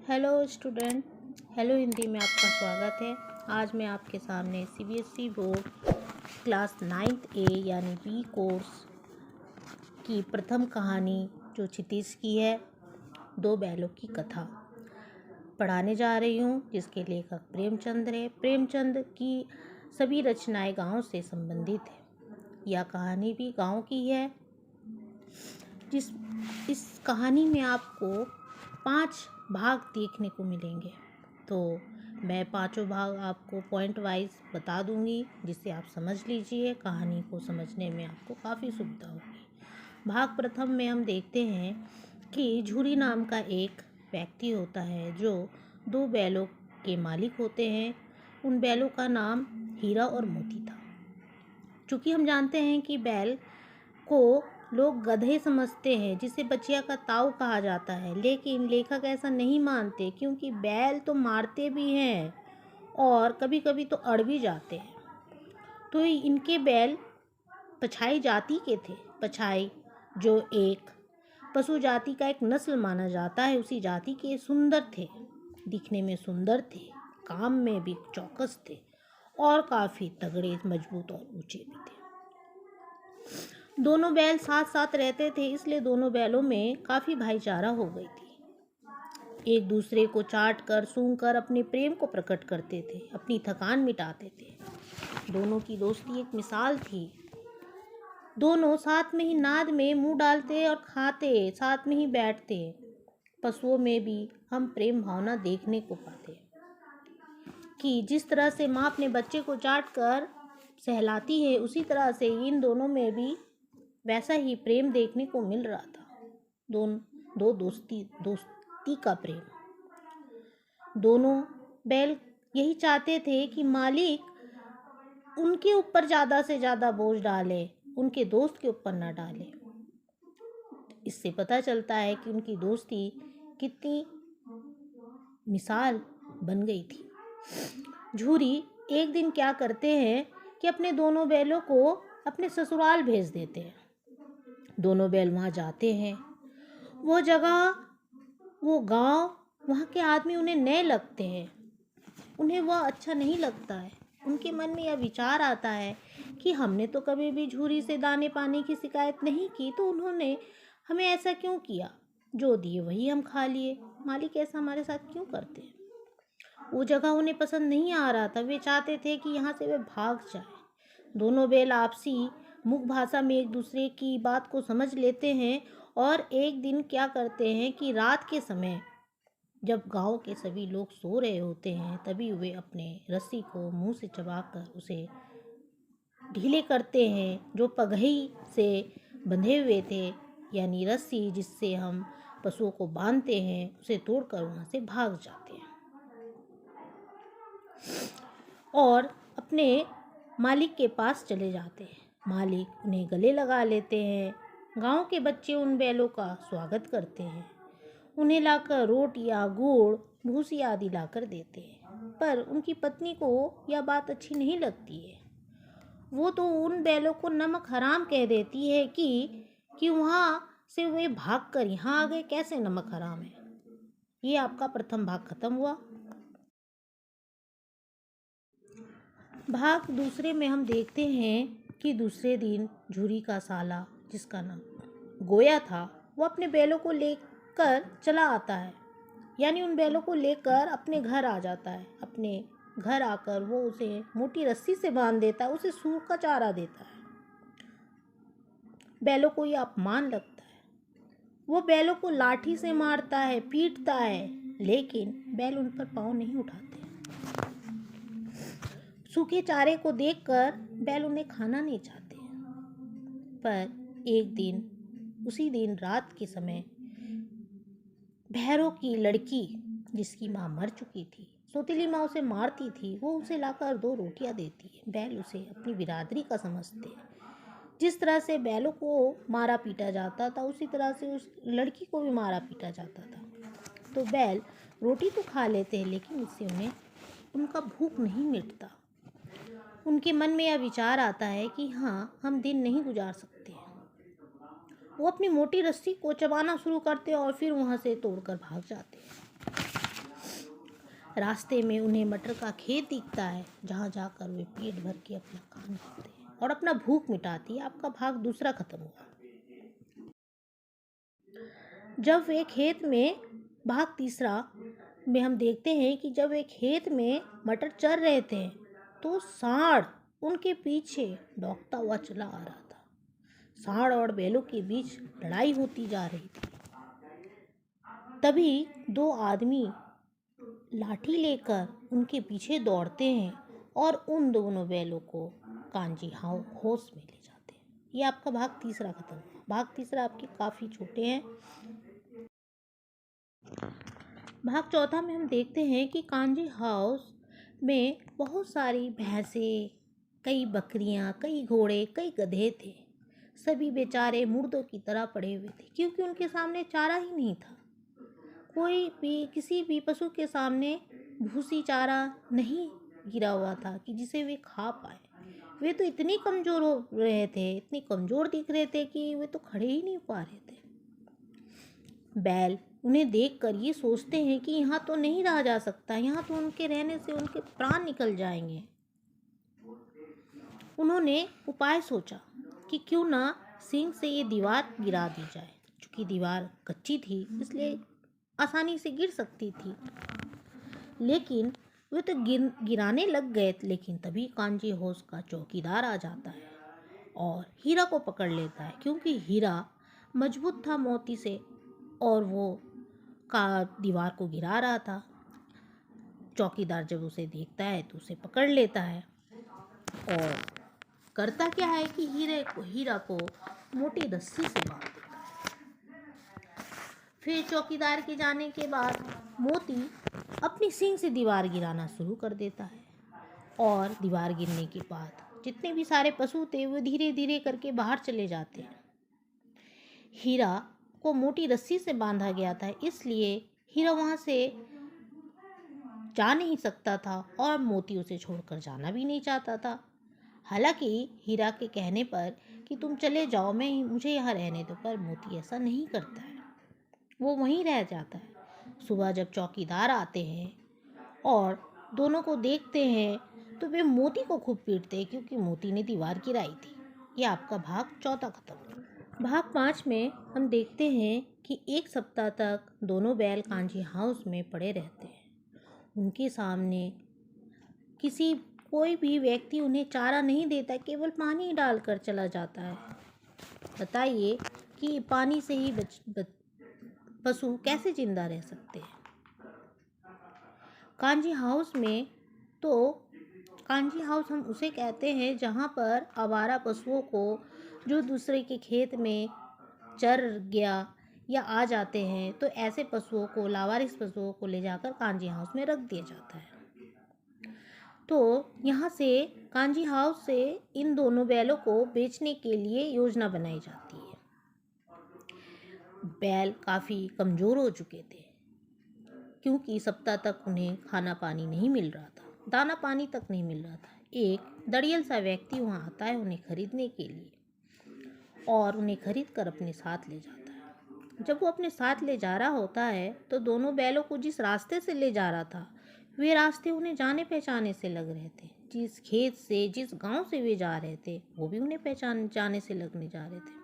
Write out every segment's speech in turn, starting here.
Hello student. Hello Hindi में आपका स्वागत है। आज मैं आपके सामने सीबीएसई बोर्ड क्लास 9th ए यानी बी कोर्स की प्रथम कहानी जो क्षितिज की है, दो बैलों की कथा पढ़ाने जा रही हूँ, जिसके लेखक प्रेमचंद है। प्रेमचंद की सभी रचनाएं गांव से संबंधित है। यह कहानी भी गांव की है। इस कहानी में आपको 5 भाग देखने को मिलेंगे, तो मैं पांचों भाग आपको पॉइंट वाइज बता दूंगी, जिससे आप समझ लीजिए। कहानी को समझने में आपको काफ़ी सुविधा होगी। भाग प्रथम में हम देखते हैं कि झूरी नाम का एक व्यक्ति होता है जो 2 बैलों के मालिक होते हैं। उन बैलों का नाम हीरा और मोती था। चूँकि हम जानते हैं कि बैल को लोग गधे समझते हैं, जिसे बचिया का ताऊ कहा जाता है, लेकिन लेखक ऐसा नहीं मानते, क्योंकि बैल तो मारते भी हैं और कभी कभी तो अड़ भी जाते हैं। तो इनके बैल पछाई जाति के थे। पछाई जो एक पशु जाति का एक नस्ल माना जाता है, उसी जाति के सुंदर थे, दिखने में सुंदर थे, काम में भी चौकस थे और काफ़ी तगड़े, मजबूत और ऊंचे भी थे। दोनों बैल साथ साथ रहते थे, इसलिए दोनों बैलों में काफ़ी भाईचारा हो गई थी। एक दूसरे को चाट कर, सूंघ कर अपने प्रेम को प्रकट करते थे, अपनी थकान मिटाते थे। दोनों की दोस्ती एक मिसाल थी। दोनों साथ में ही नाद में मुंह डालते और खाते, साथ में ही बैठते। पशुओं में भी हम प्रेम भावना देखने को पाते कि जिस तरह से माँ अपने बच्चे को चाट कर सहलाती है, उसी तरह से इन दोनों में भी वैसा ही प्रेम देखने को मिल रहा था। दो दोस्ती का प्रेम। दोनों बैल यही चाहते थे कि मालिक उनके ऊपर ज़्यादा से ज़्यादा बोझ डाले, उनके दोस्त के ऊपर ना डाले। इससे पता चलता है कि उनकी दोस्ती कितनी मिसाल बन गई थी। झूरी एक दिन क्या करते हैं कि अपने दोनों बैलों को अपने ससुराल भेज देते हैं। दोनों बैल वहाँ जाते हैं। वो जगह, वो गांव, वहाँ के आदमी उन्हें नए लगते हैं, उन्हें वह अच्छा नहीं लगता है। उनके मन में यह विचार आता है कि हमने तो कभी भी झूरी से दाने पानी की शिकायत नहीं की, तो उन्होंने हमें ऐसा क्यों किया? जो दिए वही हम खा लिए। मालिक ऐसा हमारे साथ क्यों करते हैं? वो जगह उन्हें पसंद नहीं आ रहा था। वे चाहते थे कि यहाँ से वे भाग जाए। दोनों बैल आपसी मुख भाषा में एक दूसरे की बात को समझ लेते हैं और एक दिन क्या करते हैं कि रात के समय जब गांव के सभी लोग सो रहे होते हैं, तभी वे अपने रस्सी को मुंह से चबाकर उसे ढीले करते हैं। जो पगही से बंधे हुए थे, यानी रस्सी जिससे हम पशुओं को बांधते हैं, उसे तोड़कर वहाँ से भाग जाते हैं और अपने मालिक के पास चले जाते हैं। मालिक उन्हें गले लगा लेते हैं। गांव के बच्चे उन बैलों का स्वागत करते हैं, उन्हें लाकर रोटियां, गुड़, भूसी आदि लाकर देते हैं। पर उनकी पत्नी को यह बात अच्छी नहीं लगती है। वो तो उन बैलों को नमक हराम कह देती है कि वहाँ से वे भाग कर यहाँ आ गए, कैसे नमक हराम है। ये आपका प्रथम भाग खत्म हुआ। भाग दूसरे में हम देखते हैं कि दूसरे दिन झूरी का साला, जिसका नाम गोया था, वो अपने बैलों को लेकर चला आता है, यानी उन बैलों को लेकर अपने घर आ जाता है। अपने घर आकर वो उसे मोटी रस्सी से बांध देता है, उसे सूखा चारा देता है। बैलों को ये अपमान लगता है। वो बैलों को लाठी से मारता है, पीटता है, लेकिन बैल उन पर पाँव नहीं उठाते। सूखे चारे को देखकर बैल उन्हें खाना नहीं चाहते। पर एक दिन, उसी दिन रात के समय, भैरों की लड़की, जिसकी माँ मर चुकी थी, सौतेली माँ उसे मारती थी, वो उसे लाकर 2 रोटियां देती है। बैल उसे अपनी बिरादरी का समझते हैं। जिस तरह से बैलों को मारा पीटा जाता था, उसी तरह से उस लड़की को भी मारा पीटा जाता था। तो बैल रोटी तो खा लेते हैं, लेकिन इससे उन्हें उनका भूख नहीं मिटता। उनके मन में यह विचार आता है कि हाँ, हम दिन नहीं गुजार सकते हैं। वो अपनी मोटी रस्सी को चबाना शुरू करते हैं और फिर वहाँ से तोड़कर भाग जाते हैं। रास्ते में उन्हें मटर का खेत दिखता है, जहाँ जाकर वे पेट भर के अपना काम करते हैं और अपना भूख मिटाती है। आपका भाग दूसरा खत्म हुआ। जब वे खेत में भाग तीसरा में हम देखते हैं कि जब वे खेत में मटर चर रहे थे तो सांड उनके पीछे दौड़ता हुआ चला आ रहा था। सांड और बैलों के बीच लड़ाई होती जा रही थी। तभी दो आदमी लाठी लेकर उनके पीछे दौड़ते हैं और उन दोनों बैलों को कांजी होश में ले जाते हैं। ये आपका भाग तीसरा खत्म हुआ। भाग तीसरा आपके काफ़ी छोटे हैं। भाग चौथा में हम देखते हैं कि कांजी हाउस में बहुत सारी भैंसें, कई बकरियां, कई घोड़े, कई गधे थे। सभी बेचारे मुर्दों की तरह पड़े हुए थे, क्योंकि उनके सामने चारा ही नहीं था। कोई भी किसी भी पशु के सामने भूसी चारा नहीं गिरा हुआ था कि जिसे वे खा पाए। वे तो इतने कमज़ोर हो रहे थे, इतने कमज़ोर दिख रहे थे कि वे तो खड़े ही नहीं पा रहे थे। बैल उन्हें देखकर ये सोचते हैं कि यहाँ तो नहीं रहा जा सकता, यहाँ तो उनके रहने से उनके प्राण निकल जाएंगे। उन्होंने उपाय सोचा कि क्यों ना सींग से ये दीवार गिरा दी जाए। चूँकि दीवार कच्ची थी इसलिए आसानी से गिर सकती थी। लेकिन वे तो गिराने लग गए, लेकिन तभी कांजी हाउस का चौकीदार आ जाता है और हीरा को पकड़ लेता है, क्योंकि हीरा मजबूत था मोती से और वो दीवार को गिरा रहा था। चौकीदार जब उसे देखता है तो उसे पकड़ लेता है और करता क्या है कि हीरा को मोटी रस्सी से बांध देता है। फिर चौकीदार के जाने के बाद मोती अपनी सींग से दीवार गिराना शुरू कर देता है और दीवार गिरने के बाद जितने भी सारे पशु थे वो धीरे धीरे करके बाहर चले जाते हैं। हीरा को मोटी रस्सी से बांधा गया था, इसलिए हीरा वहाँ से जा नहीं सकता था और मोती उसे छोड़कर जाना भी नहीं चाहता था। हालांकि हीरा के कहने पर कि तुम चले जाओ, मुझे यहाँ रहने दो, पर मोती ऐसा नहीं करता है, वो वहीं रह जाता है। सुबह जब चौकीदार आते हैं और दोनों को देखते हैं तो वे मोती को खूब पीटते हैं, क्योंकि मोती ने दीवार गिराई थी। ये आपका भाग चौथा खत्म हुआ। भाग 5 में हम देखते हैं कि एक सप्ताह तक दोनों बैल कांजी हाउस में पड़े रहते हैं। उनके सामने कोई भी व्यक्ति उन्हें चारा नहीं देता, केवल पानी डालकर चला जाता है। बताइए कि पानी से ही पशु कैसे जिंदा रह सकते हैं। कांजी हाउस हम उसे कहते हैं जहाँ पर आवारा पशुओं को, जो दूसरे के खेत में चर गया या आ जाते हैं, तो ऐसे पशुओं को, लावारिस पशुओं को ले जाकर कांजी हाउस में रख दिया जाता है। तो यहाँ से कांजी हाउस से इन दोनों बैलों को बेचने के लिए योजना बनाई जाती है। बैल काफ़ी कमज़ोर हो चुके थे, क्योंकि सप्ताह तक उन्हें खाना पानी नहीं मिल रहा था, दाना पानी तक नहीं मिल रहा था। एक दड़ियल सा व्यक्ति वहाँ आता है उन्हें खरीदने के लिए और उन्हें खरीद कर अपने साथ ले जाता है। जब वो अपने साथ ले जा रहा होता है तो दोनों बैलों को जिस रास्ते से ले जा रहा था, वे रास्ते उन्हें जाने पहचाने से लग रहे थे। जिस खेत से, जिस गांव से वे जा रहे थे, वो भी उन्हें जाने से लगने जा रहे थे।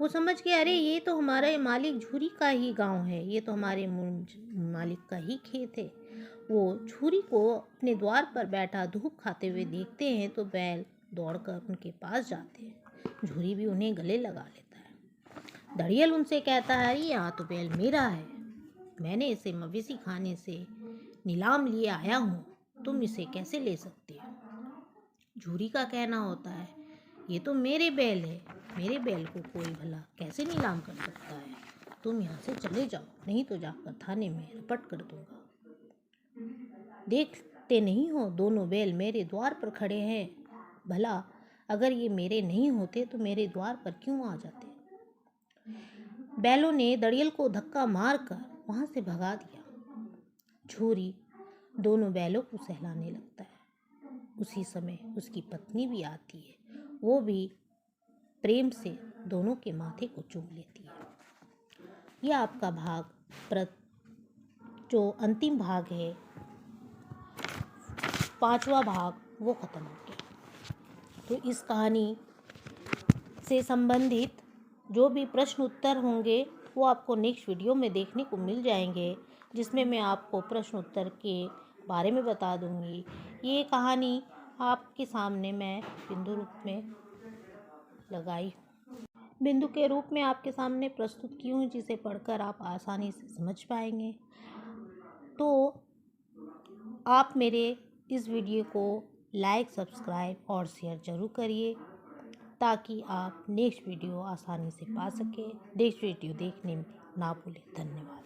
वो समझ के, अरे ये तो हमारे मालिक झूरी का ही गांव है, ये तो हमारे मालिक का ही खेत है। वो झूरी को अपने द्वार पर बैठा धूप खाते हुए देखते हैं तो बैल दौड़कर उनके पास जाते हैं। झूरी भी उन्हें गले लगा लेता है। दड़ियल उनसे कहता है, अरे यहाँ तो बैल मेरा है, मैंने इसे मवेशी खाने से नीलाम लिए आया हूँ, तुम इसे कैसे ले सकते हो। झूरी का कहना होता है, ये तो मेरे बैल है, मेरे बैल को कोई भला कैसे नीलाम कर सकता है, तुम यहाँ से चले जाओ, नहीं तो जाकर थाने में रपट कर दूंगा। देखते नहीं हो, दोनों बैल मेरे द्वार पर खड़े हैं, भला अगर ये मेरे नहीं होते तो मेरे द्वार पर क्यों आ जाते। बैलों ने दड़ियल को धक्का मारकर वहाँ से भगा दिया। झूरी दोनों बैलों को सहलाने लगता है। उसी समय उसकी पत्नी भी आती है, वो भी प्रेम से दोनों के माथे को चूम लेती है। यह आपका भाग जो अंतिम भाग है, 5वां भाग, वो ख़त्म हो गया। तो इस कहानी से संबंधित जो भी प्रश्न उत्तर होंगे वो आपको नेक्स्ट वीडियो में देखने को मिल जाएंगे, जिसमें मैं आपको प्रश्न उत्तर के बारे में बता दूंगी। ये कहानी आपके सामने मैं बिंदु रूप में लगाई, बिंदु के रूप में आपके सामने प्रस्तुत की हूँ, जिसे पढ़कर आप आसानी से समझ पाएंगे। तो आप मेरे इस वीडियो को लाइक, सब्सक्राइब और शेयर ज़रूर करिए, ताकि आप नेक्स्ट वीडियो आसानी से पा सकें। नेक्स्ट वीडियो देखने में ना भूलें। धन्यवाद।